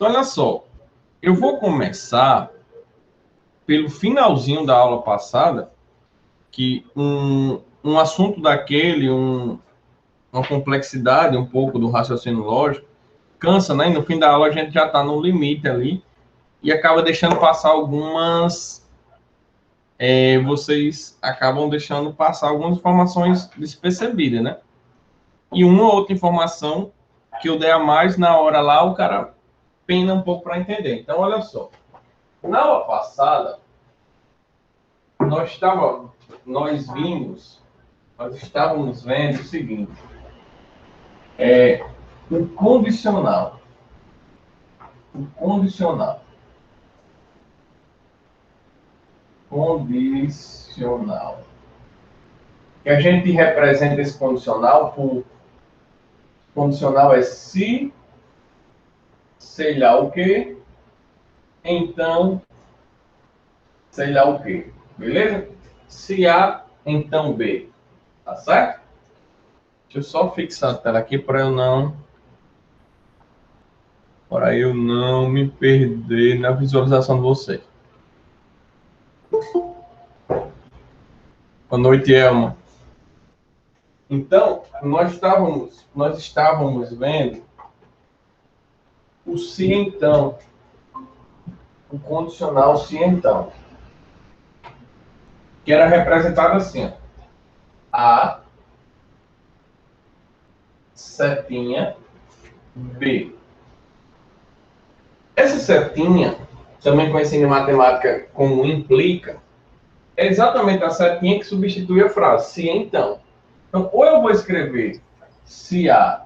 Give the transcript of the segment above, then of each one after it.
Então, olha só. Eu vou começar pelo finalzinho da aula passada, que um assunto daquele, uma complexidade um pouco do raciocínio lógico, cansa, né? E no fim da aula a gente já está no limite ali e acaba deixando passar algumas... vocês acabam deixando passar algumas informações despercebidas, né? E uma outra informação que eu der a mais na hora lá, o cara pena um pouco para entender. Então, olha só. Na aula passada, nós estávamos vendo o seguinte, o condicional. O condicional. Condicional. E a gente representa esse condicional por... Condicional é se, sei lá o quê, então, sei lá o quê. Beleza? Se A, então B. Tá certo? Deixa eu só fixar a tela aqui para eu não me perder na visualização de vocês. Boa noite, Elma. Então, nós estávamos vendo o se então, o condicional se então, que era representado assim, ó. A, setinha, B. Essa setinha, também conhecida em matemática como implica, é exatamente a setinha que substitui a frase se então. Então, ou eu vou escrever se A,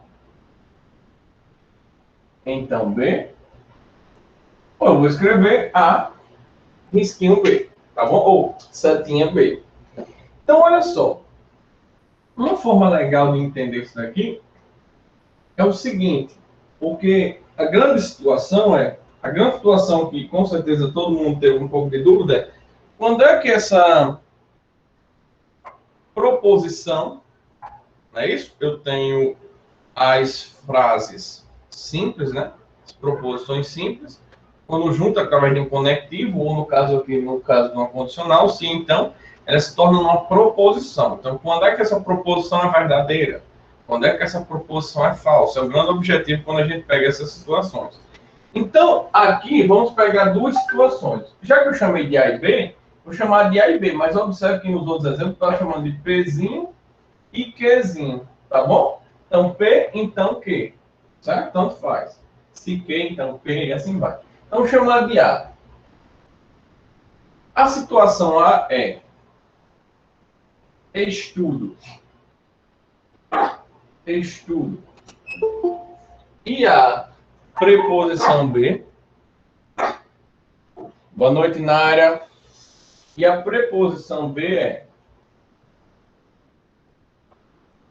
então B, ou eu vou escrever A, risquinho B, tá bom? Ou setinha B. Então, olha só. Uma forma legal de entender isso daqui é o seguinte, porque a grande situação que com certeza todo mundo teve um pouco de dúvida, é quando é que essa proposição, não é isso? Eu tenho as frases simples, né? As proposições simples, quando junta através de um conectivo, ou no caso de uma condicional, se então, ela se torna uma proposição. Então, quando é que essa proposição é verdadeira? Quando é que essa proposição é falsa? É o grande objetivo quando a gente pega essas situações. Então, aqui, vamos pegar duas situações. Já que eu chamei de A e B, vou chamar de A e B, mas observe que nos outros exemplos eu estou chamando de Pzinho e Qzinho, tá bom? Então, P, então Q, certo? Tanto faz. Se Q, então P, e assim vai. Então, vou chamar de A. A situação A é estudo. Estudo. E a preposição B. Boa noite, Nária. E a preposição B é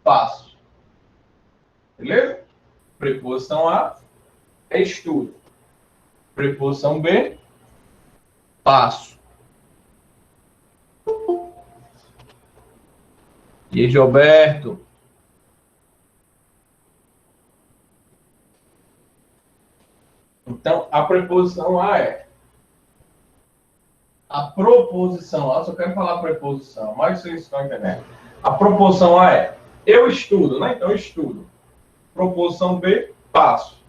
passo. Beleza? Preposição A é estudo. Preposição B, passo. E aí, Gilberto? Então, a preposição A é... A proposição A, só quero falar preposição, mas vocês estão entendendo. A proposição A é eu estudo, né? Então, eu estudo. Proposição B, passo.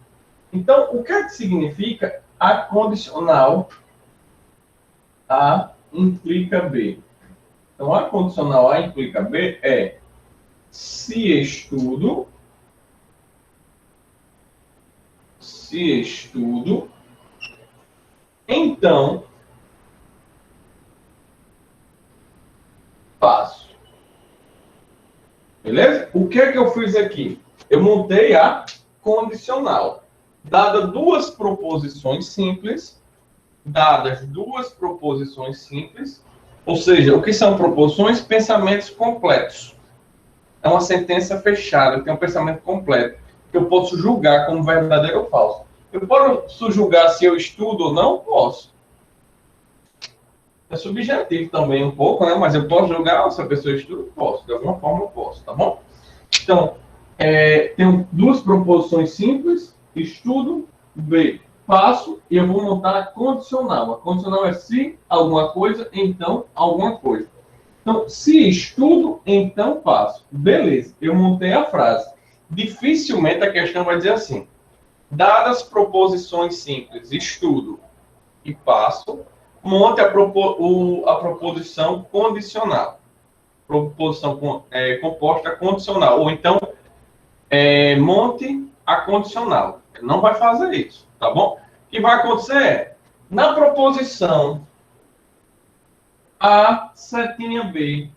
Então, o que é que significa a condicional A implica B? Então, a condicional A implica B é se estudo, então passo. Beleza? O que é que eu fiz aqui? Eu montei a condicional. Dadas duas proposições simples, ou seja, o que são proposições? Pensamentos completos. É uma sentença fechada, tem um pensamento completo, que eu posso julgar como verdadeiro ou falso. Eu posso julgar se eu estudo ou não? Posso. É subjetivo também um pouco, né? Mas eu posso julgar se a pessoa estuda? Posso. De alguma forma eu posso, tá bom? Então, tenho duas proposições simples, estudo, B. passo e eu vou montar a condicional. A condicional é se alguma coisa, então alguma coisa. Então, se estudo, então passo. Beleza, eu montei a frase. Dificilmente a questão vai dizer assim: dadas proposições simples, estudo e passo, monte a proposição condicional. Proposição composta condicional. Ou então, monte a condicional. Não vai fazer isso, tá bom? O que vai acontecer é, na proposição A, setinha B,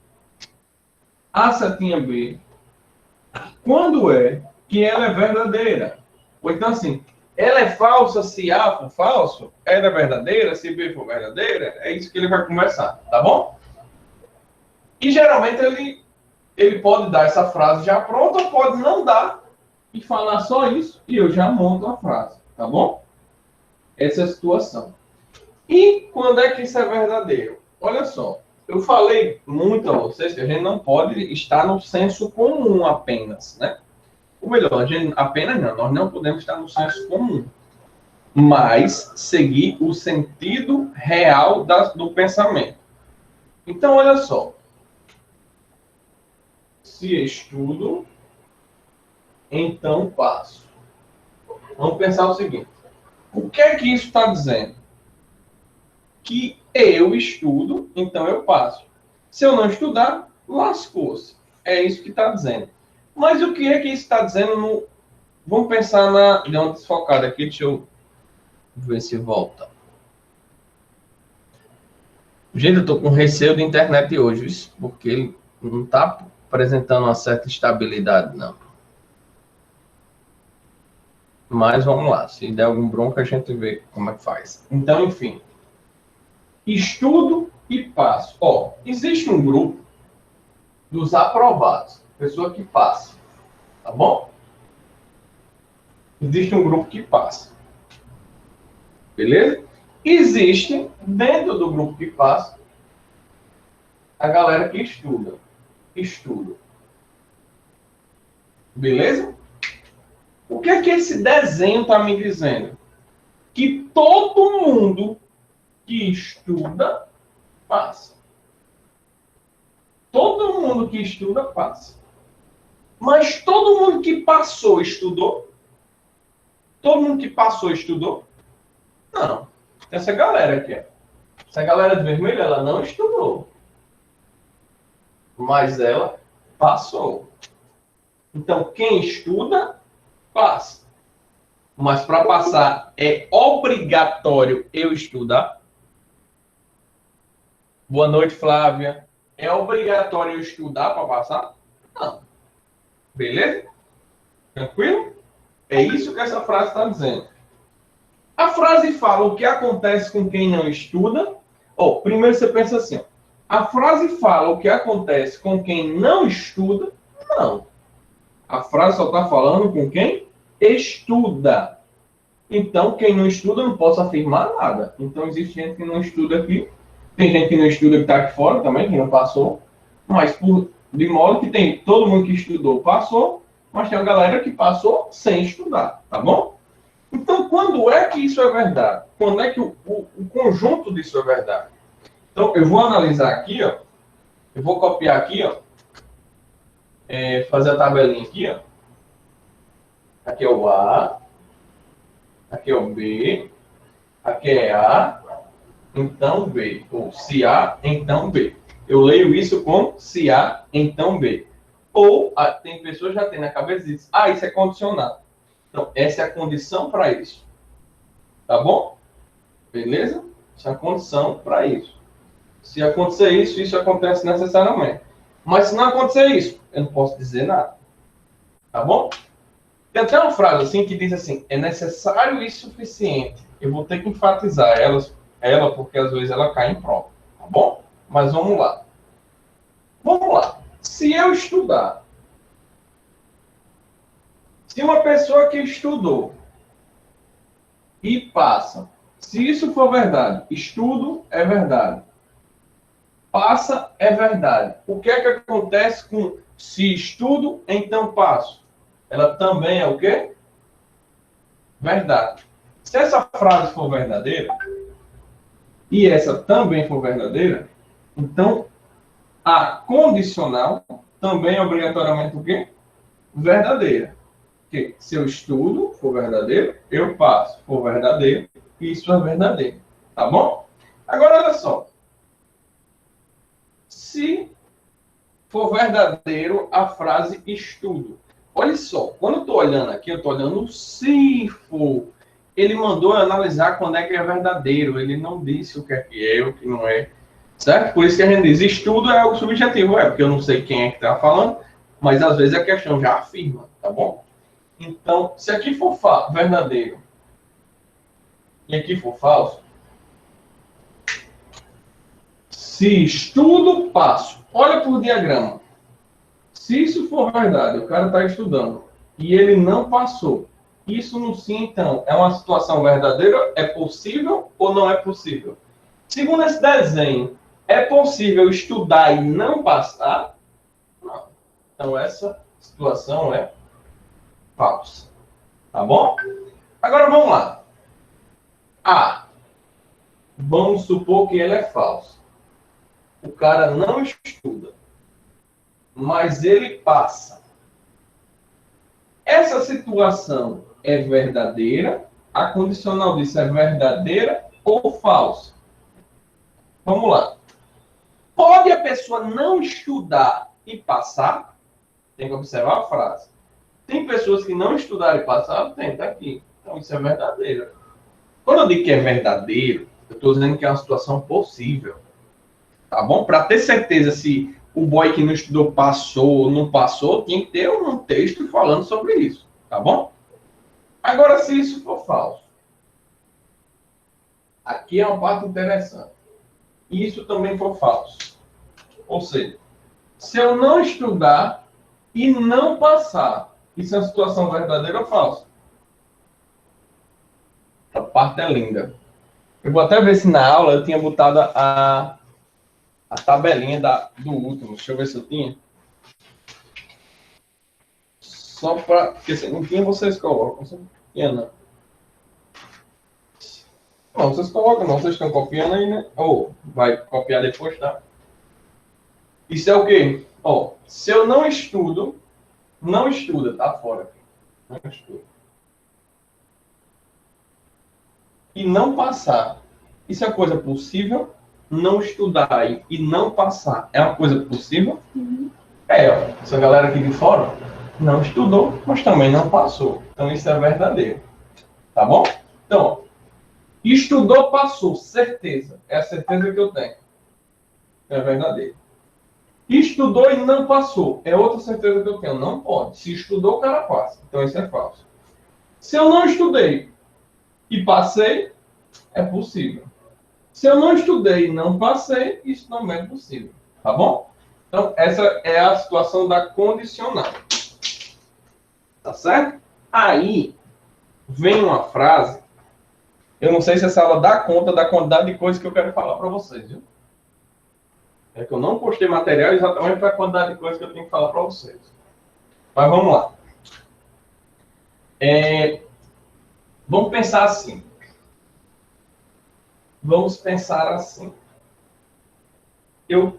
quando é que ela é verdadeira? Ou então assim, ela é falsa se A for falso, ela é verdadeira se B for verdadeira, é isso que ele vai conversar, tá bom? E geralmente ele pode dar essa frase já pronta, pode não dar e falar só isso e eu já monto a frase, tá bom? Essa é a situação. E quando é que isso é verdadeiro? Olha só, eu falei muito a vocês que a gente não pode estar no senso comum apenas, né? Ou melhor, nós não podemos estar no senso comum, mas seguir o sentido real do pensamento. Então, olha só. Se estudo, então passo. Vamos pensar o seguinte. O que é que isso está dizendo? Que eu estudo, então eu passo. Se eu não estudar, lascou-se. É isso que está dizendo. Mas o que é que isso está dizendo no... Vamos pensar na... Deu uma desfocada aqui, deixa eu ver se volta. Gente, eu estou com receio da internet hoje, isso, porque ele não está apresentando uma certa estabilidade, não. Mas vamos lá, se der algum bronca, a gente vê como é que faz. Então, enfim. Estudo e passo. Ó, existe um grupo dos aprovados. Pessoa que passa. Tá bom? Existe um grupo que passa. Beleza? Existe, dentro do grupo que passa, a galera que estuda. Estudo. Beleza? O que é que esse desenho está me dizendo? Que todo mundo que estuda, passa. Todo mundo que estuda, passa. Mas todo mundo que passou, estudou? Todo mundo que passou, estudou? Não. Essa galera aqui, essa galera de vermelho, ela não estudou. Mas ela passou. Então, quem estuda, passa. Mas para passar, é obrigatório eu estudar? Boa noite, Flávia. É obrigatório eu estudar para passar? Não. Beleza? Tranquilo? É isso que essa frase está dizendo. A frase fala o que acontece com quem não estuda. Primeiro você pensa assim, ó. A frase fala o que acontece com quem não estuda? Não. A frase só está falando com quem estuda. Então, quem não estuda não posso afirmar nada. Então, existe gente que não estuda aqui. Tem gente que não estuda que está aqui fora também, que não passou. Mas, de modo que tem todo mundo que estudou passou, mas tem uma galera que passou sem estudar, tá bom? Então, quando é que isso é verdade? Quando é que o conjunto disso é verdade? Então, eu vou analisar aqui, ó. Eu vou copiar aqui, ó. Fazer a tabelinha aqui, ó. Aqui é o A. Aqui é o B. Aqui é A. Então B. Ou se A, então B. Eu leio isso como se A, então B. Ou tem pessoas que já têm na cabeça e dizem, isso é condicional. Então, essa é a condição para isso. Tá bom? Beleza? Essa é a condição para isso. Se acontecer isso, isso acontece necessariamente. Mas se não acontecer isso, eu não posso dizer nada. Tá bom? Tem até uma frase assim que diz assim, é necessário e suficiente. Eu vou ter que enfatizar ela porque às vezes ela cai em prova. Tá bom? Mas vamos lá. Vamos lá. Se eu estudar, se uma pessoa que estudou e passa, se isso for verdade, estudo é verdade, passa é verdade. O que é que acontece com se estudo, então passo? Ela também é o quê? Verdade. Se essa frase for verdadeira, e essa também for verdadeira, então a condicional também é obrigatoriamente o quê? Verdadeira. Porque se eu estudo, for verdadeiro, eu passo. For verdadeiro, isso é verdadeiro. Tá bom? Agora, olha só. Se for verdadeiro a frase estudo. Olha só, quando eu estou olhando aqui, eu estou olhando se for. Ele mandou eu analisar quando é que é verdadeiro. Ele não disse o que é, o que não é. Certo? Por isso que a gente diz, estudo é algo subjetivo. É, porque eu não sei quem é que está falando, mas às vezes a questão já afirma, tá bom? Então, se aqui for verdadeiro e aqui for falso, se estudo, passo. Olha por diagrama. Se isso for verdade, o cara está estudando e ele não passou, isso no sim, então, é uma situação verdadeira? É possível ou não é possível? Segundo esse desenho, é possível estudar e não passar? Não. Então, essa situação é falsa. Tá bom? Agora, vamos lá. A. Vamos supor que ele é falso. O cara não estuda, mas ele passa. Essa situação é verdadeira? A condicional disso é verdadeira ou falsa? Vamos lá. Pode a pessoa não estudar e passar? Tem que observar a frase. Tem pessoas que não estudaram e passaram? Tem, tá aqui. Então isso é verdadeiro. Quando eu digo que é verdadeiro, eu estou dizendo que é uma situação possível. Tá bom? Para ter certeza se o boy que não estudou passou ou não passou, tem que ter um texto falando sobre isso. Tá bom? Agora, se isso for falso. Aqui é uma parte interessante. E isso também for falso. Ou seja, se eu não estudar e não passar, isso é uma situação verdadeira ou falsa? Essa parte é linda. Eu vou até ver se na aula eu tinha botado a tabelinha do último. Deixa eu ver se eu tinha. Só para... Porque se não tinha, vocês colocam. Se não tinha, não. Não, vocês colocam, não. Vocês estão copiando aí, né? Ou vai copiar depois, tá? Isso é o quê? Ó, se eu não estudo, não estuda, tá fora. Não estuda. E não passar. Isso é coisa possível? Não estudar e não passar. É uma coisa possível? Uhum. É, ó. Essa galera aqui de fora não estudou, mas também não passou. Então isso é verdadeiro. Tá bom? Então, ó, estudou, passou. Certeza. É a certeza que eu tenho. É verdadeiro. Estudou e não passou. É outra certeza que eu tenho. Não pode. Se estudou, o cara passa. Então isso é falso. Se eu não estudei e passei, é possível. Se eu não estudei e não passei, isso não é possível. Tá bom? Então, essa é a situação da condicional. Tá certo? Aí, vem uma frase. Eu não sei se essa aula dá conta da quantidade de coisas que eu quero falar para vocês, viu? É que eu não postei material exatamente para a quantidade de coisas que eu tenho que falar para vocês. Mas vamos lá. Vamos pensar assim. Vamos pensar assim. Eu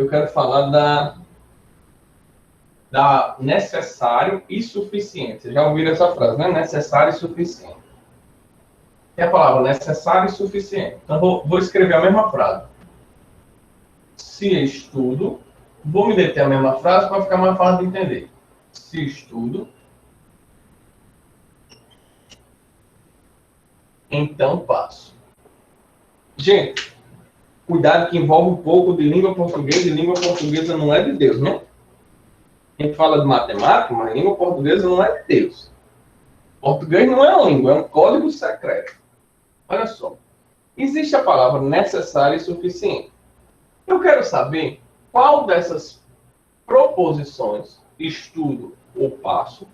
quero falar da necessário e suficiente. Vocês já ouviram essa frase, né? Necessário e suficiente. Tem a palavra necessário e suficiente. Então, vou escrever a mesma frase. Se estudo, vou me deter a mesma frase para ficar mais fácil de entender. Se estudo, então passo. Gente, cuidado que envolve um pouco de língua portuguesa, e língua portuguesa não é de Deus, né? A gente fala de matemática, mas língua portuguesa não é de Deus. Português não é uma língua, é um código secreto. Olha só. Existe a palavra necessária e suficiente. Eu quero saber qual dessas proposições, estudo ou passo,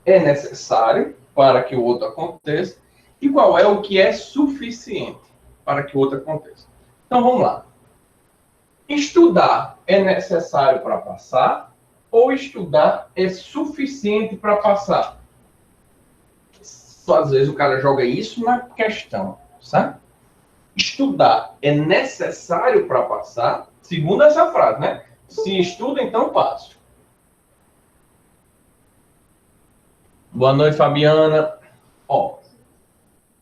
é necessário para que o outro aconteça e qual é o que é suficiente para que o outro aconteça. Então, vamos lá. Estudar é necessário para passar ou estudar é suficiente para passar? Só às vezes o cara joga isso na questão, sabe? Estudar é necessário para passar, segundo essa frase, né? Se estuda, então passo. Boa noite, Fabiana. Ó,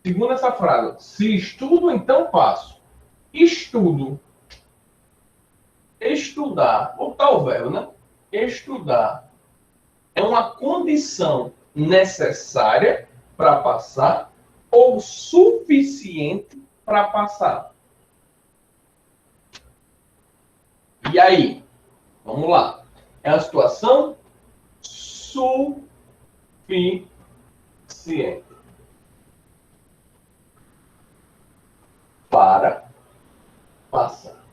segundo essa frase, se estudo, então passo. Estudo. Estudar, ou tal verbo, né? Estudar é uma condição necessária para passar ou suficiente para passar. E aí? Vamos lá. É a situação suficiente para passar.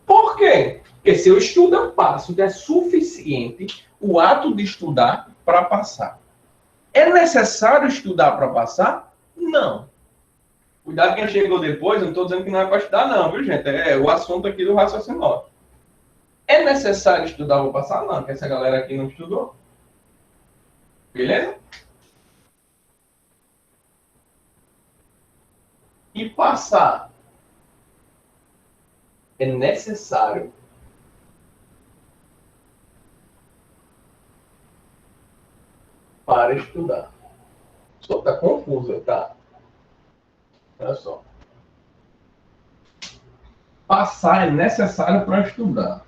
Por quê? Porque se eu estudo, eu passo. Então é suficiente o ato de estudar para passar. É necessário estudar para passar? Não. Cuidado quem chegou depois, eu não estou dizendo que não é para estudar, não, viu, gente? É o assunto aqui do raciocínio. É necessário estudar para passar? Não, porque essa galera aqui não estudou. Beleza? E passar é necessário para estudar. Só está confuso, tá? Olha só. Passar é necessário para estudar.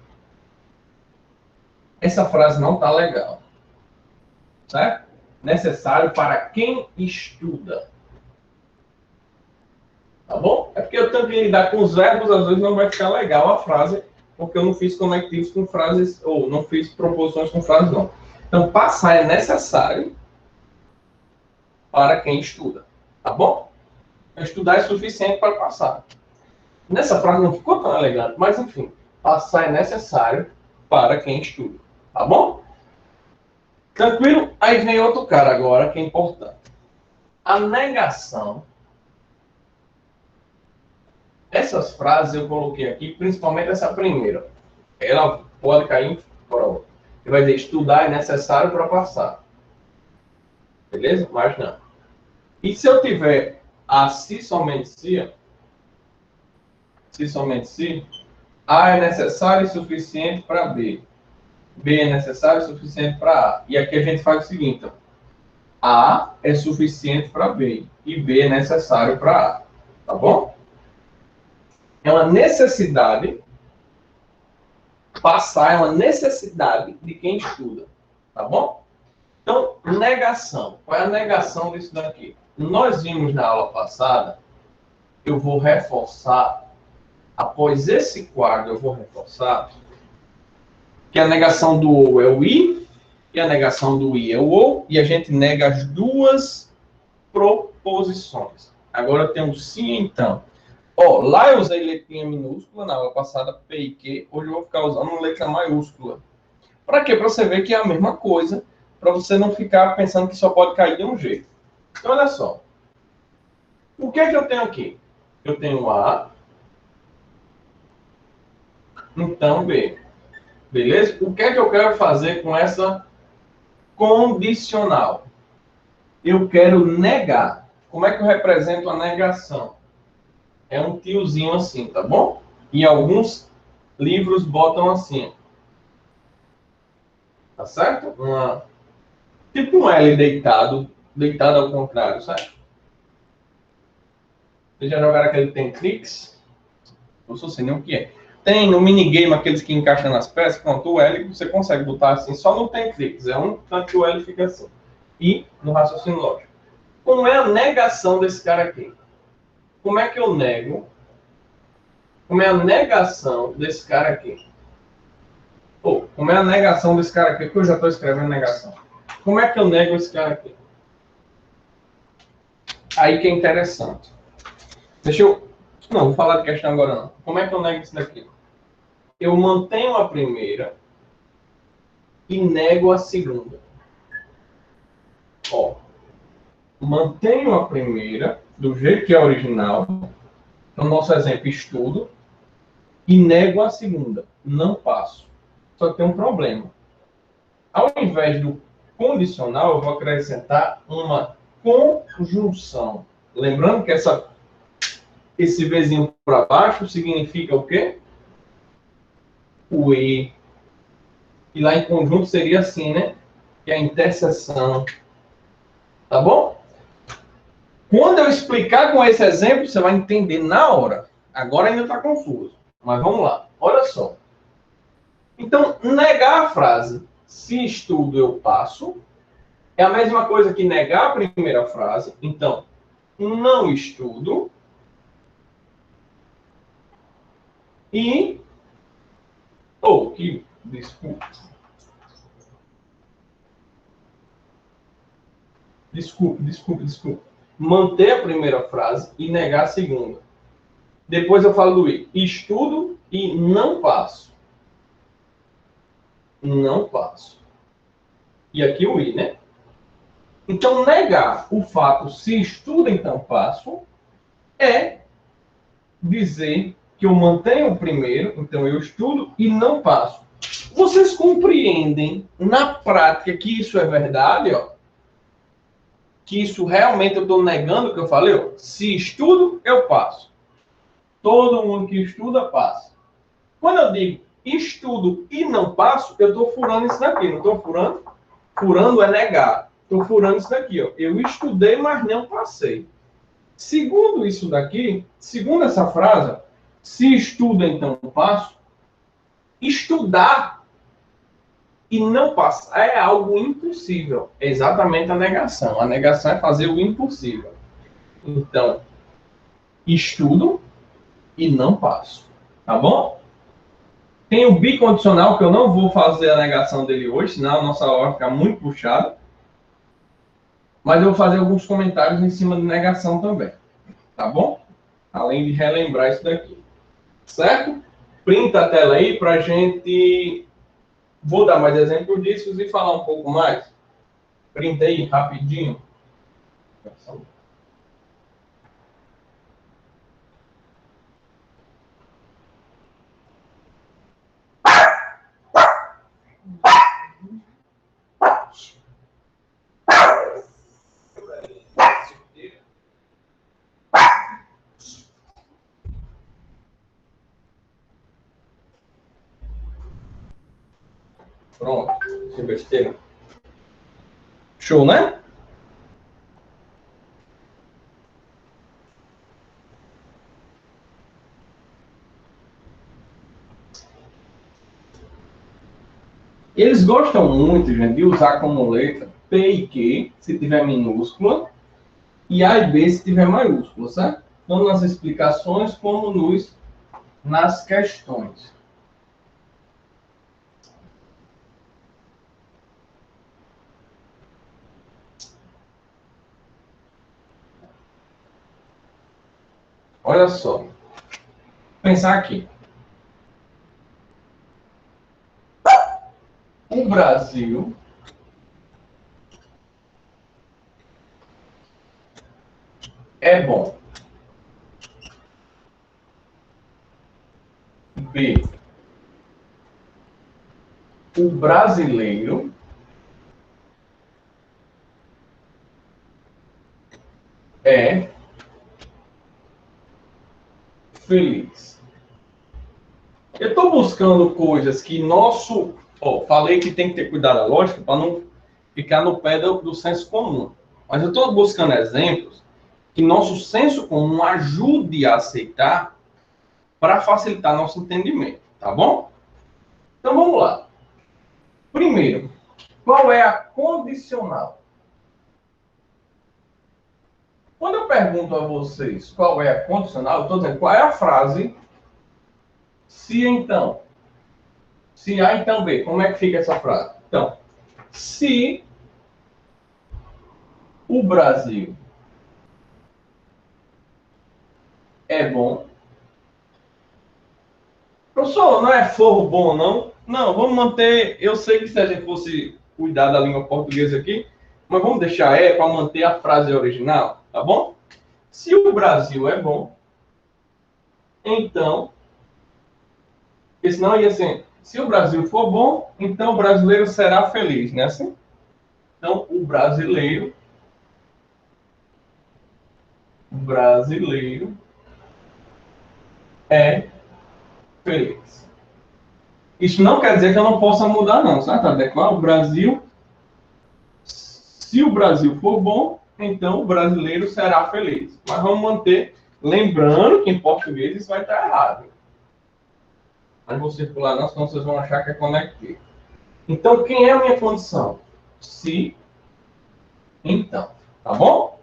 Essa frase não está legal. Certo? Necessário para quem estuda. Tá bom? É porque eu tenho que lidar com os verbos, às vezes não vai ficar legal a frase, porque eu não fiz conectivos com frases, ou não fiz proposições com frases, não. Então, passar é necessário para quem estuda. Tá bom? Estudar é suficiente para passar. Nessa frase não ficou tão elegante, mas enfim. Passar é necessário para quem estuda. Tá bom? Tranquilo? Aí vem outro cara agora que é importante. A negação. Essas frases eu coloquei aqui, principalmente essa primeira. Ela pode cair em prova. Ele vai dizer, estudar é necessário para passar. Beleza? Mas não. E se eu tiver a se somente se somente se, A é necessário e suficiente para B. B é necessário e suficiente para A. E aqui a gente faz o seguinte. A é suficiente para B. E B é necessário para A. Tá bom? É uma necessidade. Passar é uma necessidade de quem estuda. Tá bom? Então, negação. Qual é a negação disso daqui? Nós vimos na aula passada, eu vou reforçar, após esse quadro, eu vou reforçar que a negação do ou é o i, e a negação do i é o ou, e a gente nega as duas proposições. Agora tem o sim, então. Ó, lá eu usei letrinha minúscula, na aula passada, P e Q, hoje eu vou ficar usando letra maiúscula. Para quê? Para você ver que é a mesma coisa, para você não ficar pensando que só pode cair de um jeito. Então, olha só. O que é que eu tenho aqui? Eu tenho A, então B. Beleza? O que é que eu quero fazer com essa condicional? Eu quero negar. Como é que eu represento a negação? É um tiozinho assim, tá bom? E alguns livros botam assim. Tá certo? Tipo um L deitado ao contrário, certo? Vocês já jogaram aquele Tem Cliques? Não sei nem o que é. Tem no minigame aqueles que encaixam nas peças, pronto, o L você consegue botar assim, só não tem cliques, é um, tanto que o L fica assim. E no raciocínio lógico. Como é a negação desse cara aqui? Como é que eu nego? Como é a negação desse cara aqui? Ou, como é a negação desse cara aqui? Porque eu já estou escrevendo negação. Como é que eu nego esse cara aqui? Aí que é interessante. Deixa eu... Não, vou falar de questão agora não. Como é que eu nego isso daqui? Eu mantenho a primeira e nego a segunda. Ó, mantenho a primeira do jeito que é original, no nosso exemplo, estudo, e nego a segunda, não passo. Só que tem um problema. Ao invés do condicional, eu vou acrescentar uma conjunção. Lembrando que esse Vzinho para baixo significa o quê? O E. E lá em conjunto seria assim, né? Que é a interseção. Tá bom? Quando eu explicar com esse exemplo, você vai entender na hora. Agora ainda está confuso. Mas vamos lá. Olha só. Então, negar a frase se estudo eu passo é a mesma coisa que negar a primeira frase. Então, não estudo e... Desculpe. Manter a primeira frase e negar a segunda. Depois eu falo do I. Estudo e não passo. Não passo. E aqui o I, né? Então, negar o fato se estudo, então passo, é dizer que eu mantenho o primeiro, então eu estudo e não passo. Vocês compreendem na prática que isso é verdade, ó? Que isso realmente eu estou negando o que eu falei? Ó? Se estudo, eu passo. Todo mundo que estuda, passa. Quando eu digo estudo e não passo, eu estou furando isso daqui, não estou furando? Furando é negar. Estou furando isso daqui, ó. Eu estudei, mas não passei. Segundo isso daqui, segundo essa frase, se estuda, então passo, estudar e não passar é algo impossível. É exatamente a negação. A negação é fazer o impossível. Então, estudo e não passo. Tá bom? Tem o bicondicional, que eu não vou fazer a negação dele hoje, senão a nossa hora fica muito puxada. Mas eu vou fazer alguns comentários em cima de negação também. Tá bom? Além de relembrar isso daqui. Certo? Printa a tela aí para a gente... Vou dar mais exemplos disso e falar um pouco mais. Printa aí, rapidinho. Pronto. Sem besteira. Show, né? Eles gostam muito, gente, de usar como letra P e Q, se tiver minúscula, e A e B, se tiver maiúscula, certo? Tanto nas explicações como nas questões. Olha só. Vou pensar aqui. O Brasil é bom. B. O brasileiro é feliz. Eu estou buscando coisas que nosso... falei que tem que ter cuidado da lógica para não ficar no pé do senso comum. Mas eu estou buscando exemplos que nosso senso comum ajude a aceitar para facilitar nosso entendimento, tá bom? Então vamos lá. Primeiro, qual é a condicional? Quando eu pergunto a vocês qual é a condicional, eu estou dizendo qual é a frase se então. Se A, então B. Como é que fica essa frase? Então, se o Brasil é bom. Professor, não é forro bom, não? Não, vamos manter... Eu sei que se a gente fosse cuidar da língua portuguesa aqui, mas vamos deixar para manter a frase original, tá bom? Se o Brasil é bom, então... Porque senão ia assim, se o Brasil for bom, então o brasileiro será feliz, né assim? Então, o brasileiro é feliz. Isso não quer dizer que eu não possa mudar, não, certo? Adequar o Brasil. Se o Brasil for bom, então o brasileiro será feliz. Mas vamos manter, lembrando que em português isso vai estar errado. Mas vou circular não, senão vocês vão achar que é conectivo. Então, quem é a minha condição? Se, então. Tá bom?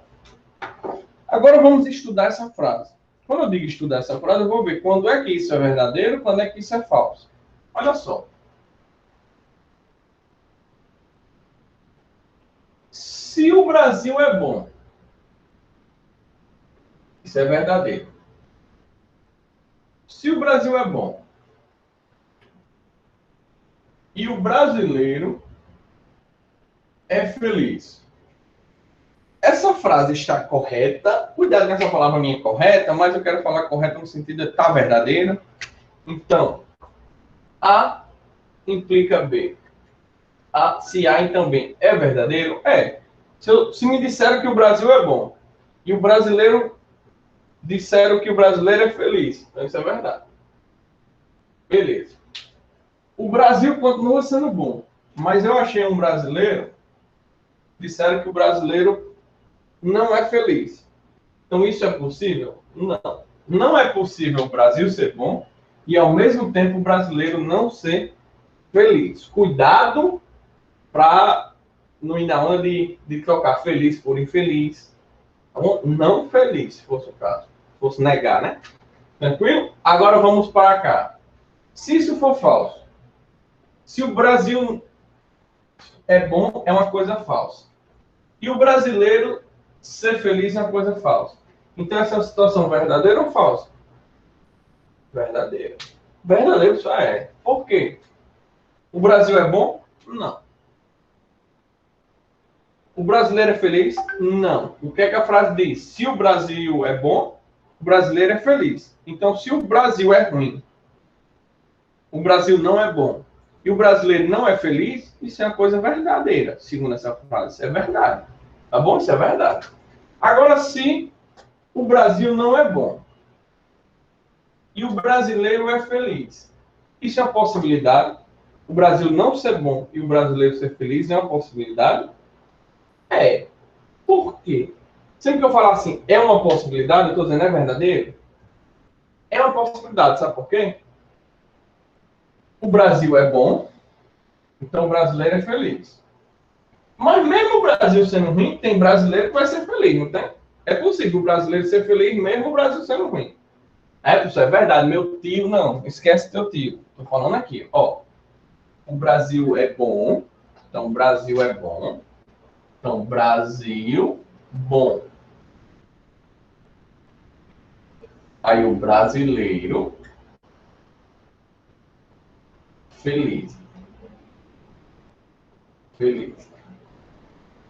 Agora vamos estudar essa frase. Quando eu digo estudar essa frase, eu vou ver quando é que isso é verdadeiro e quando é que isso é falso. Olha só. Se o Brasil é bom, isso é verdadeiro. Se o Brasil é bom e o brasileiro é feliz, essa frase está correta. Cuidado com essa palavra minha correta, mas eu quero falar correta no sentido de estar verdadeira. Então, A implica B. Se A então B é verdadeiro? É. Se me disseram que o Brasil é bom e o brasileiro disseram que o brasileiro é feliz, então isso é verdade. Beleza. O Brasil continua sendo bom, mas eu achei um brasileiro, disseram que o brasileiro não é feliz. Então isso é possível? Não. Não é possível o Brasil ser bom e ao mesmo tempo o brasileiro não ser feliz. Cuidado para não ir na onda de trocar feliz por infeliz. Não feliz, se fosse o caso. Se fosse negar, né? Tranquilo? Agora vamos para cá. Se isso for falso, se o Brasil é bom, é uma coisa falsa. E o brasileiro ser feliz é uma coisa falsa. Então essa é uma situação verdadeira ou falsa? Verdadeira. Verdadeiro só é. Por quê? O Brasil é bom? Não. O brasileiro é feliz? Não. O que é que a frase diz? Se o Brasil é bom, o brasileiro é feliz. Então, se o Brasil é ruim, o Brasil não é bom, e o brasileiro não é feliz, isso é uma coisa verdadeira, segundo essa frase. Isso é verdade. Tá bom? Isso é verdade. Agora, se o Brasil não é bom, e o brasileiro é feliz, isso é uma possibilidade? O Brasil não ser bom e o brasileiro ser feliz é uma possibilidade? É. Por quê? Sempre que eu falar assim, é uma possibilidade, eu estou dizendo é verdadeiro? É uma possibilidade, sabe por quê? O Brasil é bom, então o brasileiro é feliz. Mas mesmo o Brasil sendo ruim, tem brasileiro que vai ser feliz, não tem? É possível o brasileiro ser feliz mesmo o Brasil sendo ruim. Isso é verdade, meu tio, não. Esquece teu tio. Estou falando aqui, ó. O Brasil é bom, então o Brasil é bom. Então, Brasil, bom. Aí o brasileiro, feliz. Feliz.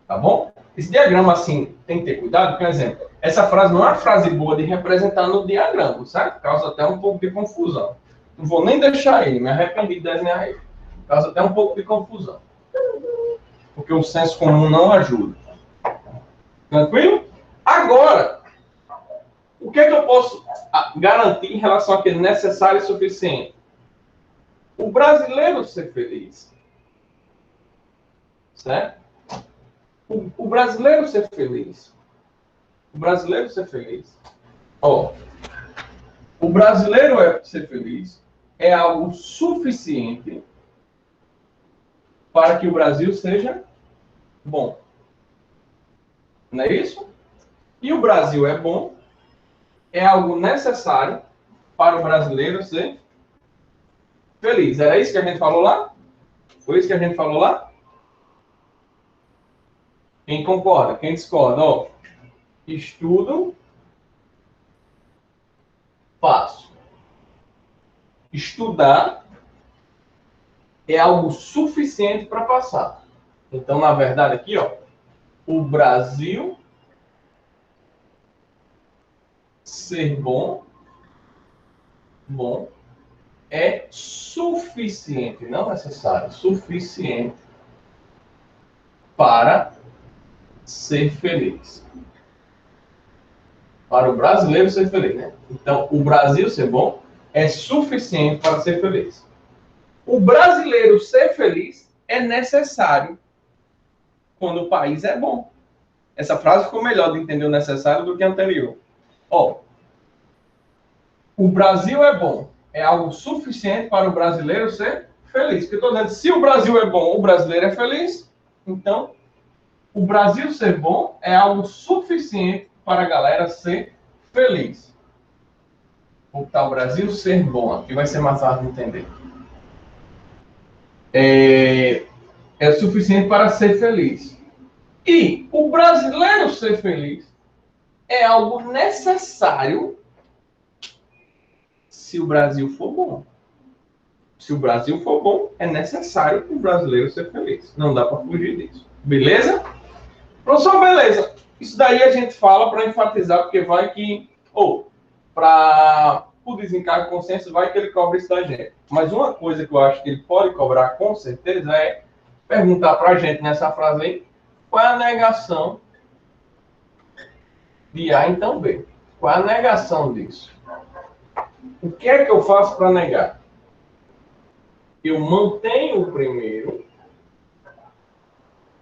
Tá bom? Esse diagrama, assim, tem que ter cuidado, por exemplo, essa frase não é uma frase boa de representar no diagrama, certo? Causa até um pouco de confusão. Não vou nem deixar ele, me arrependi de desenhar ele. Causa até um pouco de confusão. Porque o senso comum não ajuda. Tranquilo? Agora, o que é que eu posso garantir em relação àquele necessário e suficiente? O brasileiro ser feliz. Certo? O brasileiro ser feliz. O brasileiro ser feliz. Ó, o brasileiro ser feliz é algo suficiente para que o Brasil seja bom. Não é isso? E o Brasil é bom é algo necessário para o brasileiro ser feliz. Era isso que a gente falou lá? Foi isso que a gente falou lá? Quem concorda? Quem discorda? Ó, estudo, faço. Estudar é algo suficiente para passar. Então, na verdade, aqui, ó, o Brasil ser bom é suficiente, não necessário, suficiente para ser feliz. Para o brasileiro ser feliz, né? Então, o Brasil ser bom é suficiente para ser feliz. O brasileiro ser feliz é necessário quando o país é bom. Essa frase ficou melhor de entender o necessário do que a anterior. Ó, o Brasil é bom é algo suficiente para o brasileiro ser feliz. Porque eu estou dizendo, se o Brasil é bom, o brasileiro é feliz, então o Brasil ser bom é algo suficiente para a galera ser feliz. Vou botar o Brasil ser bom, aqui vai ser mais fácil de entender. É suficiente para ser feliz. E o brasileiro ser feliz é algo necessário se o Brasil for bom. Se o Brasil for bom, é necessário o brasileiro ser feliz. Não dá para fugir disso. Beleza? Professor, beleza. Isso daí a gente fala para enfatizar, porque vai que... para o desencargo de consciência, vai que ele cobra isso da gente. Mas uma coisa que eu acho que ele pode cobrar com certeza é perguntar para a gente nessa frase aí, qual é a negação de A então B? Qual é a negação disso? O que é que eu faço para negar? Eu mantenho o primeiro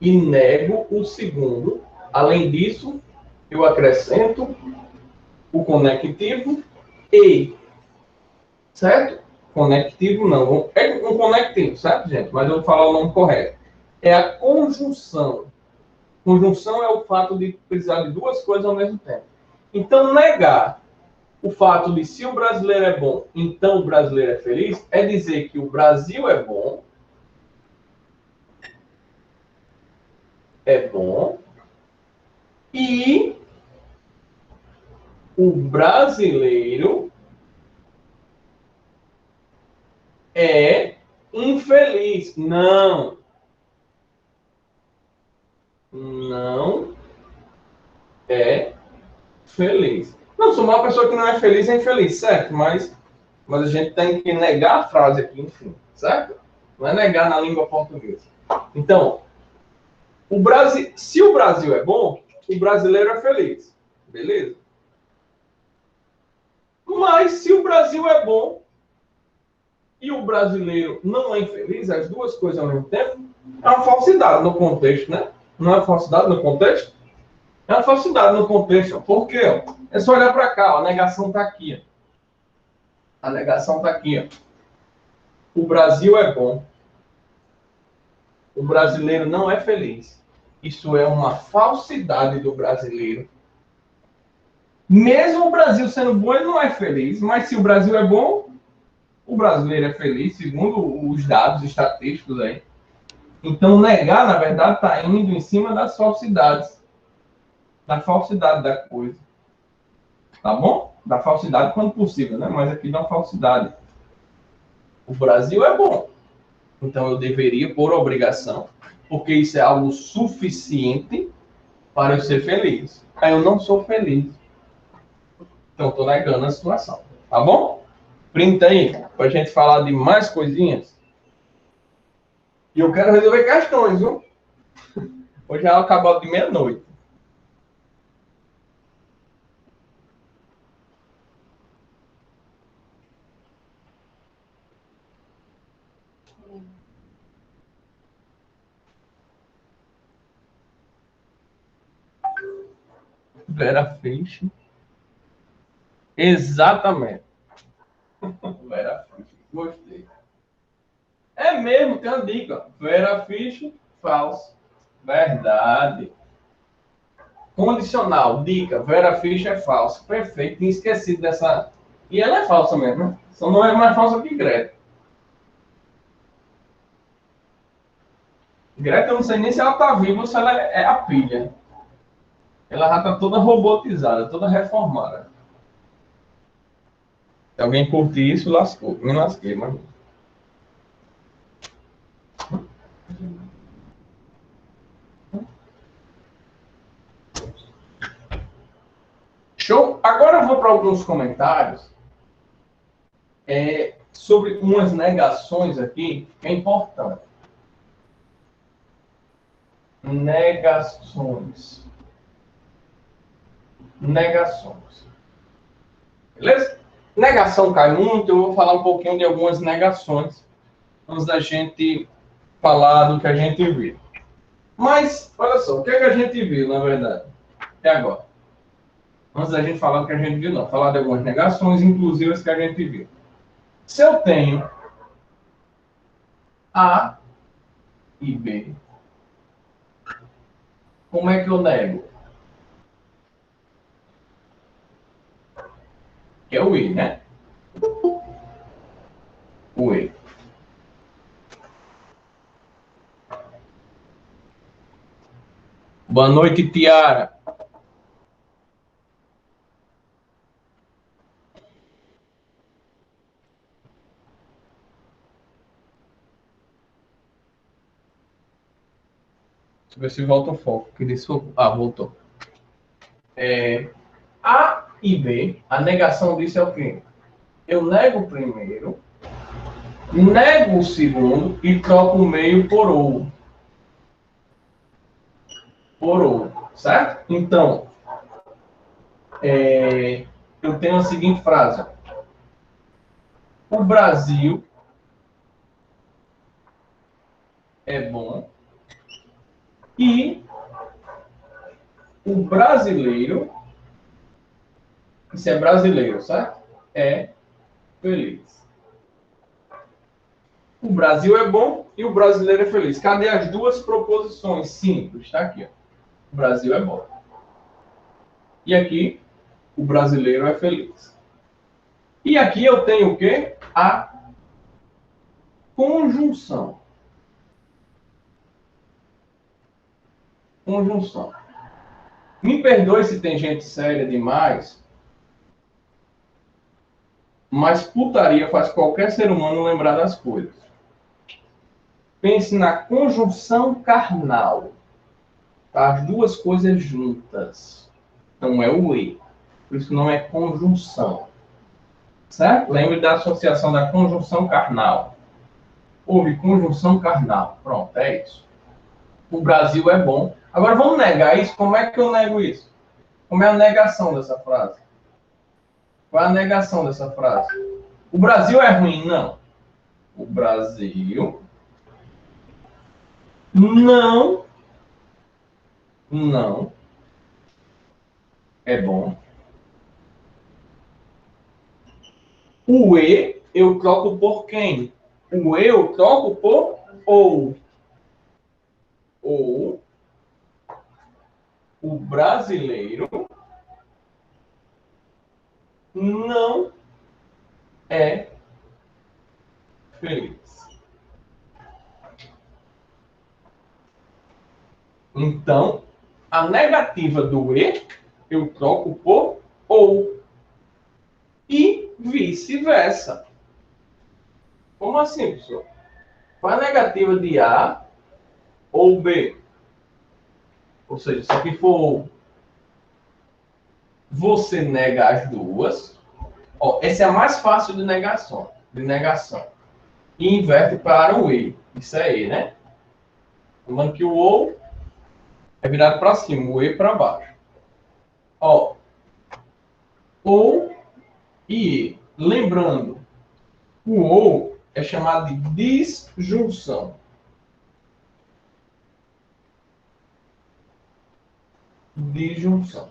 e nego o segundo. Além disso, eu acrescento o conectivo e, certo? Conectivo não. É um conectivo, certo, gente? Mas eu vou falar o nome correto. É a conjunção. Conjunção é o fato de precisar de duas coisas ao mesmo tempo. Então, negar o fato de se o brasileiro é bom, então o brasileiro é feliz, é dizer que o Brasil é bom, e o brasileiro é infeliz. Não é feliz. Não, sou uma pessoa que não é feliz é infeliz, certo? Mas a gente tem que negar a frase aqui, enfim, certo? Não é negar na língua portuguesa. Então, se o Brasil é bom, o brasileiro é feliz. Beleza? Mas se o Brasil é bom e o brasileiro não é infeliz, as duas coisas ao mesmo tempo, é uma falsidade no contexto, né? Não é uma falsidade no contexto? É uma falsidade no contexto. Por quê? É só olhar para cá, ó, a negação está aqui. Ó. A negação está aqui. Ó. O Brasil é bom. O brasileiro não é feliz. Isso é uma falsidade do brasileiro. Mesmo o Brasil sendo bom, ele não é feliz. Mas se o Brasil é bom, o brasileiro é feliz, segundo os dados estatísticos aí. Então, negar, na verdade, está indo em cima das falsidades. Da falsidade da coisa. Tá bom? Da falsidade quando possível, né? Mas aqui da falsidade. O Brasil é bom. Então, eu deveria, por obrigação, porque isso é algo suficiente para eu ser feliz. Aí eu não sou feliz. Então, estou negando a situação. Tá bom? Printa aí, para a gente falar de mais coisinhas. E eu quero resolver questões, viu? Hoje é acabou de meia-noite. Vera Fish. Exatamente. Vera Fish. Gostei. É mesmo, tem uma dica. Vera Fish, falso. Verdade. Condicional, dica. Vera Fish é falso. Perfeito. Tinha esquecido dessa. E ela é falsa mesmo, né? Só não é mais falsa que Greta. Greta, eu não sei nem se ela tá viva ou se ela é a pilha. Ela já tá toda robotizada, toda reformada. Se alguém curtir isso, lascou. Me lasquei, mas... Show? Agora eu vou para alguns comentários sobre umas negações aqui que é importante. negações. Negações. Beleza? Negação cai muito, eu vou falar um pouquinho de algumas negações antes da gente falar do que a gente viu. Mas, olha só, o que é que a gente viu, na verdade? Até agora. Antes da gente falar do que a gente viu, não. Falar de algumas negações, inclusive as que a gente viu. Se eu tenho A e B, como é que eu nego? Que é o E, né? O E. Boa noite, Tiara. Deixa eu ver se volta o foco. Que disso... Ah, voltou. A e B, a negação disso é o quê? Eu nego o primeiro, nego o segundo e troco o meio por ou. Por ou, certo? Então, eu tenho a seguinte frase. O Brasil é bom e o brasileiro, isso é brasileiro, certo? É feliz. O Brasil é bom e o brasileiro é feliz. Cadê as duas proposições simples? Está aqui, ó. O Brasil é bom. E aqui, o brasileiro é feliz. E aqui eu tenho o quê? A conjunção. Conjunção. Me perdoe se tem gente séria demais, mas putaria faz qualquer ser humano lembrar das coisas. Pense na conjunção carnal. Tá? As duas coisas juntas. Não é o E. Por isso não é conjunção. Certo? Lembre da associação da conjunção carnal. Houve conjunção carnal. Pronto, é isso. O Brasil é bom. Agora vamos negar isso? Como é que eu nego isso? Como é a negação dessa frase? Qual é a negação dessa frase? O Brasil é ruim? Não. O Brasil não é bom. O E eu troco por quem? O E eu troco por ou. Ou o brasileiro não é feliz. Então, a negativa do E eu troco por ou. E vice-versa. Como assim, professor? Qual a negativa de A ou B? Ou seja, se aqui for você nega as duas. Ó, essa é a mais fácil de negação. E inverte para o E. Isso é E, né? Lembrando que o ou é virado para cima, o E para baixo. Ó, ou e E. Lembrando, o ou é chamado de disjunção. Disjunção.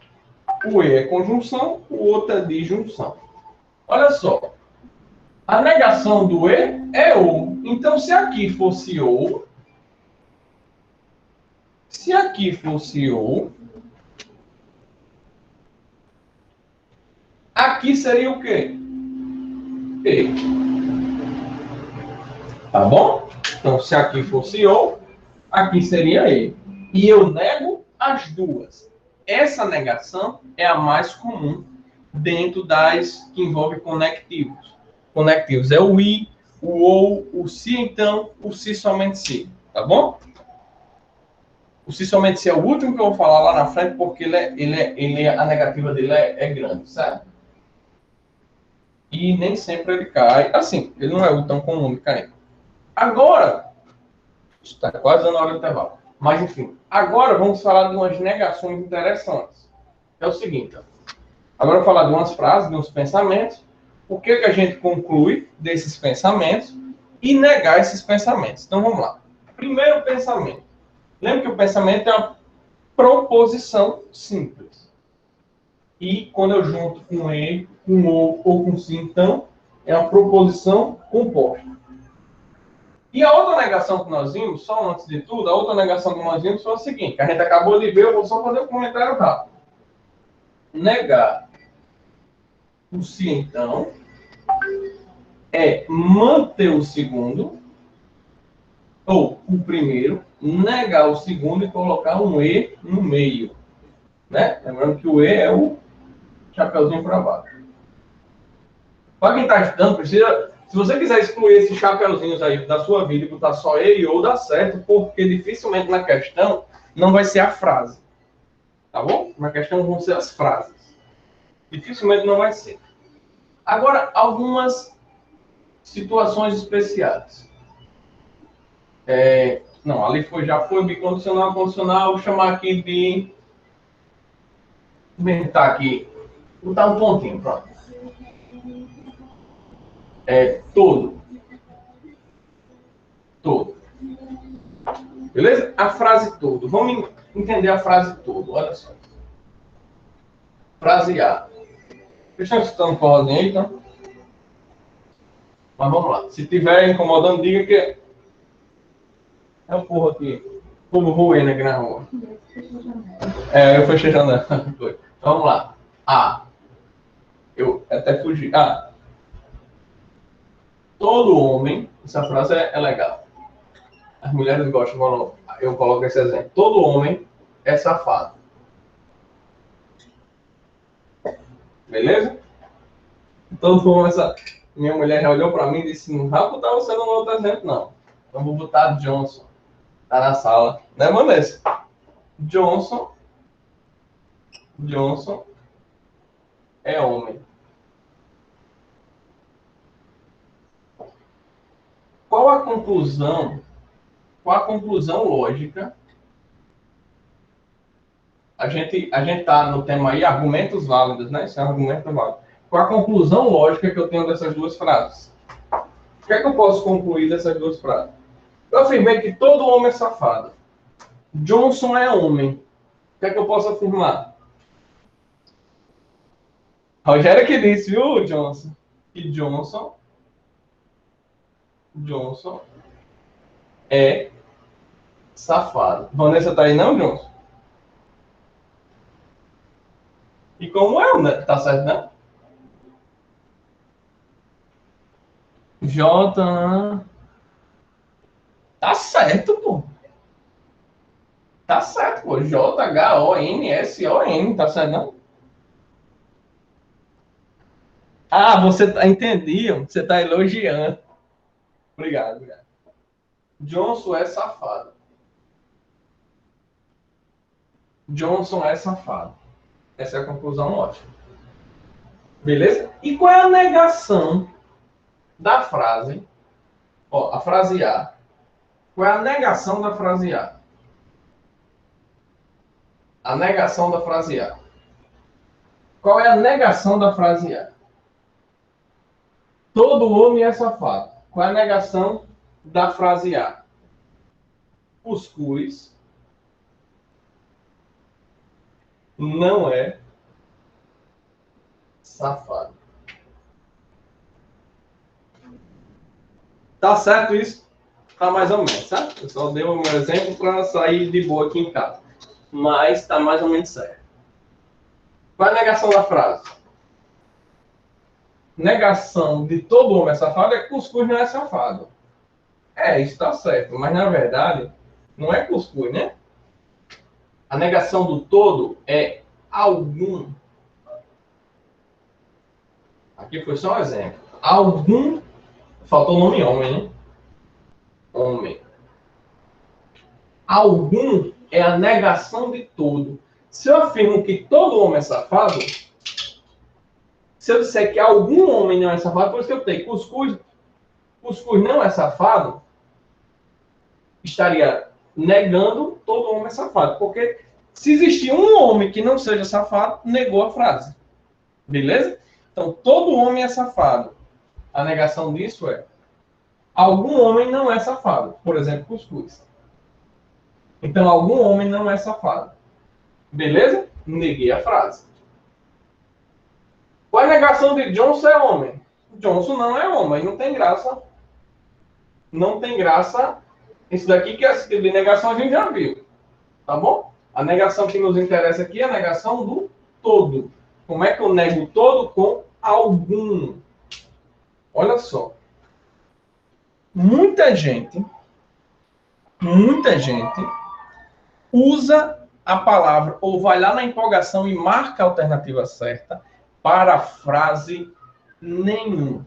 O E é conjunção, o outro é disjunção. Olha só. A negação do E é ou. Então, se aqui fosse ou, aqui seria o quê? E. Tá bom? Então, se aqui fosse ou, aqui seria E. E eu nego as duas. Essa negação é a mais comum dentro das que envolve conectivos. Conectivos é o I, o ou, o se então, o se somente se. Tá bom? O se somente se é o último que eu vou falar lá na frente, porque a negativa dele é grande, certo? E nem sempre ele cai. Assim, ele não é o tão comum de cair. Agora, está quase dando hora do intervalo. Mas, enfim, Agora vamos falar de umas negações interessantes. É o seguinte, ó. Agora eu vou falar de umas frases, de uns pensamentos, o que a gente conclui desses pensamentos e negar esses pensamentos. Então vamos lá. Primeiro pensamento. Lembra que o pensamento é uma proposição simples. E quando eu junto com e, com ou com sim, então, é uma proposição composta. E a outra negação que nós vimos, só antes de tudo, a outra negação que nós vimos foi a seguinte, que a gente acabou de ver, eu vou só fazer um comentário rápido. Negar o se então é manter o segundo, ou o primeiro, negar o segundo e colocar um e no meio. Né? Lembrando que o e é o chapeuzinho para baixo. Para quem está estudando, precisa. Se você quiser excluir esses chapeuzinhos aí da sua vida e botar só e ou, dá certo, porque dificilmente na questão não vai ser a frase. Tá bom? Na questão vão ser as frases. Dificilmente não vai ser. Agora, algumas situações especiais. Não, ali já foi bicondicional, condicional. Vou chamar aqui de. Vou inventar aqui. Vou botar um pontinho, pronto. Todo. Todo. Beleza? A frase todo. Vamos entender a frase todo. Olha só. Frase A. Vocês estão escutando o forrozinho aí, então? Mas vamos lá. Se estiver incomodando, diga que é um porro aqui. Povo roendo aqui na rua. Eu fechei a janela. Vamos lá. A. Eu até fugi. A. Todo homem. Essa frase é legal. As mulheres gostam quando eu coloco esse exemplo. Todo homem é safado. Beleza? Todo homem é safado. Minha mulher já olhou para mim e disse: não vai botar você no outro exemplo, não. Então vou botar Johnson. Tá na sala. Né, Vanessa? Johnson é homem. Qual a conclusão lógica? A gente tá no tema aí, argumentos válidos, né? Esse é um argumento válido. Qual a conclusão lógica que eu tenho dessas duas frases? O que é que eu posso concluir dessas duas frases? Eu afirmei que todo homem é safado. Johnson é homem. O que é que eu posso afirmar? Rogério que disse, viu, Johnson? Que Johnson é safado. Vanessa tá aí não, Johnson? E como é, né? Tá certo, né? J. Tá certo, pô. Tá certo, pô. J-H-O-N-S-O-N. Tá certo, não? Ah, você tá entendido. Você tá elogiando. Obrigado. Johnson é safado. Johnson é safado. Essa é a conclusão lógica. Beleza? E qual é a negação da frase? Ó, a frase A. Qual é a negação da frase A? A negação da frase A. Qual é a negação da frase A? Todo homem é safado. Qual é a negação da frase A? Cuscuz não é safado. Tá certo isso? Tá mais ou menos, certo? Eu só dei o meu exemplo para sair de boa aqui em casa. Mas tá mais ou menos certo. Qual é a negação da frase? Negação de todo homem é safado é que cuscuz não é safado. Isso tá certo. Mas na verdade, não é cuscuz, né? A negação do todo é algum. Aqui foi só um exemplo. Algum. Faltou o nome homem, né? Homem. Algum é a negação de todo. Se eu afirmo que todo homem é safado, se eu disser que algum homem não é safado, por isso que eu tenho cuscuz não é safado, estaria negando todo homem é safado. Porque se existir um homem que não seja safado, negou a frase. Beleza? Então, todo homem é safado. A negação disso é: algum homem não é safado. Por exemplo, cuscuz. Então, algum homem não é safado. Beleza? Neguei a frase. Qual é a negação de Johnson é homem? Johnson não é homem. Não tem graça. Não tem graça. Isso daqui que é esse tipo de negação a gente já viu. Tá bom? A negação que nos interessa aqui é a negação do todo. Como é que eu nego o todo? Com algum. Olha só. Muita gente usa a palavra ou vai lá na empolgação e marca a alternativa certa para a frase nenhum.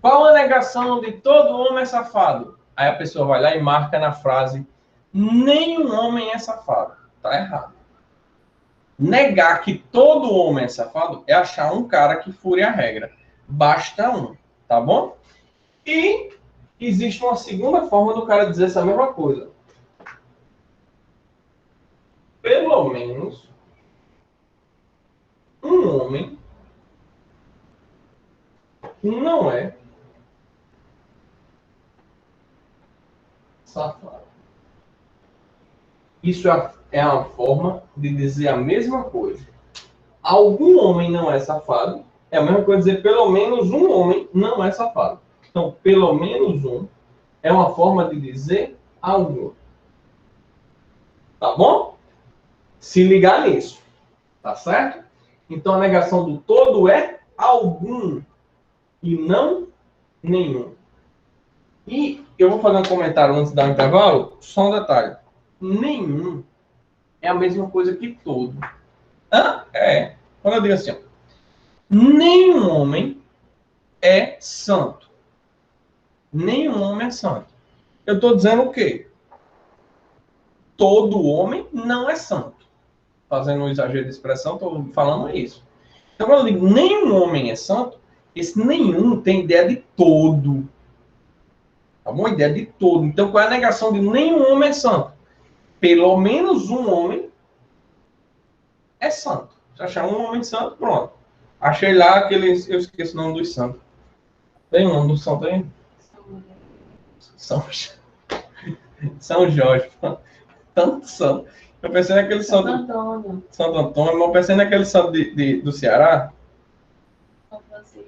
Qual a negação de todo homem é safado? Aí a pessoa vai lá e marca na frase nenhum homem é safado. Tá errado. Negar que todo homem é safado é achar um cara que fure a regra. Basta um, tá bom? E existe uma segunda forma do cara dizer essa mesma coisa. Pelo menos um homem não é safado. Isso é uma forma de dizer a mesma coisa. Algum homem não é safado. É a mesma coisa dizer pelo menos um homem não é safado. Então, pelo menos um é uma forma de dizer algum. Tá bom? Se ligar nisso. Tá certo? Então, a negação do todo é algum e não nenhum. E eu vou fazer um comentário antes de dar um intervalo. Só um detalhe. Nenhum é a mesma coisa que todo. É. Quando eu digo assim, ó, nenhum homem é santo. Nenhum homem é santo. Eu estou dizendo o quê? Todo homem não é santo. Fazendo um exagero de expressão, estou falando isso. Então, quando eu digo nenhum homem é santo, esse nenhum tem ideia de todo. Tá bom? Ideia de todo. Então, qual é a negação de nenhum homem é santo? Pelo menos um homem é santo. Se achar um homem santo, pronto. Achei lá aqueles... Eu esqueço o nome dos santos. Tem um nome do santo aí? São Jorge. Tanto santo. Eu pensei naquele santo... Santo Antônio. Mas eu pensei naquele santo do Ceará.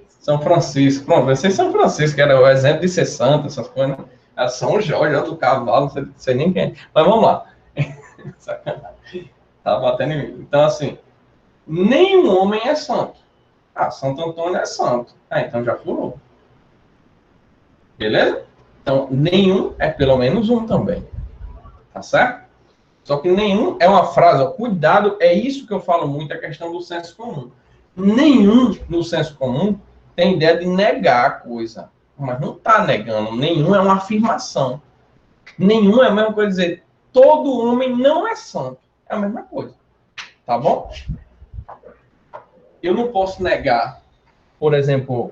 São Francisco. Pronto, vai ser São Francisco, que era o exemplo de ser santo, essas coisas. Né? É São Jorge, do cavalo, não sei nem quem é. Mas vamos lá. Sacanagem. Tá batendo em mim. Então, assim, nenhum homem é santo. Ah, Santo Antônio é santo. Ah, então já furou. Beleza? Então, nenhum é pelo menos um também. Tá certo? Só que nenhum é uma frase, ó, cuidado, é isso que eu falo muito, a questão do senso comum. Nenhum, no senso comum, tem ideia de negar a coisa. Mas não está negando. Nenhum é uma afirmação. Nenhum é a mesma coisa dizer todo homem não é santo. É a mesma coisa. Tá bom? Eu não posso negar, por exemplo,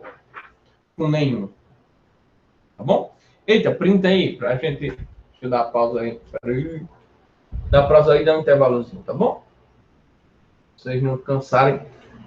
com nenhum. Tá bom? Eita, printa aí pra gente... Deixa eu dar a pausa aí. Peraí. Dá pausa aí e dá um intervalozinho, tá bom? Vocês não cansarem.